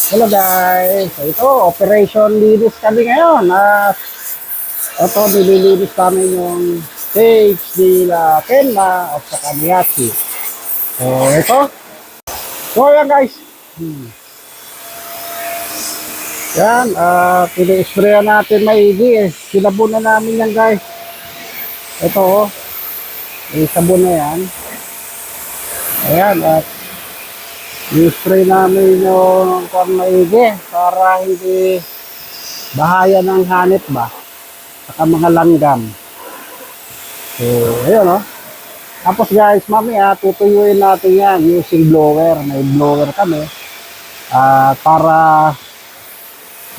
Hello guys, so ito, Operation Linis kami ngayon. Ito, nililinis namin yung stage nila Kenma at saka Miyachi. So ito, so yan guys. Yan, pina-sprayan natin maigi eh. Sinabunan namin yan guys. Ito, may sabon na yan. Ayan, at i-spray namin yung kung maigi para hindi bahaya ng hanip ba saka mga langgam. So ayun o. Tapos guys, mamaya tutuyuin natin yan using blower. May blower kami para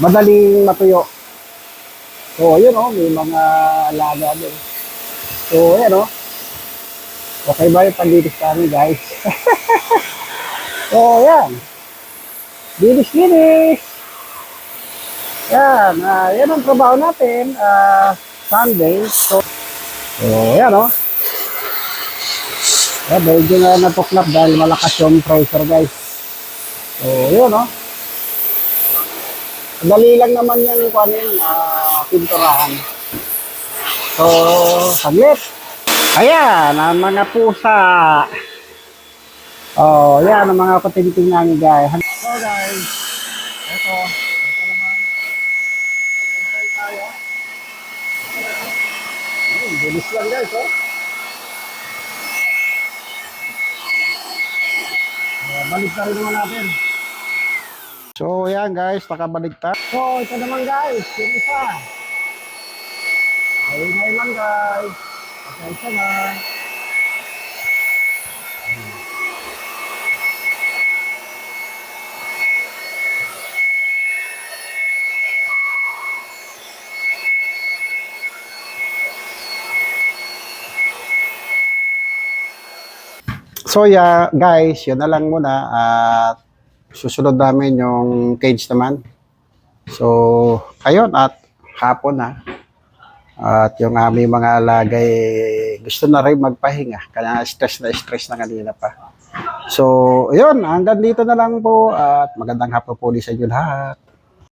madaling matuyo. So ayun o, may mga alaga din. So ayun o. Okay ba yung paglinis kami guys? So yan. Linis-linis. Yan, yan ang trabaho natin, Sunday. So yan o. Yan, medyo na natuklap dahil malakas yung pressure guys. So yun o. Dali lang naman yung pinturahan. So, saglit. Ayan, ang mga pusa. Oh, yan ang mga patinting namin guys. So guys, ito naman. Bantay tayo. Bilis lang guys, oh. Balik na rin naman natin. So, yan guys, nakabaligtad. So, ito naman guys, yung isa. Ayun lang guys. Pasensya na. So yeah, guys, yun na lang muna at susunod namin yung cage naman. So, ayun at hapon na. At yung aming mga alagay gusto na rin magpahinga. Kaya stress na kanina pa. So, ayun, hanggang dito na lang po at magandang hapon po sa inyo lahat.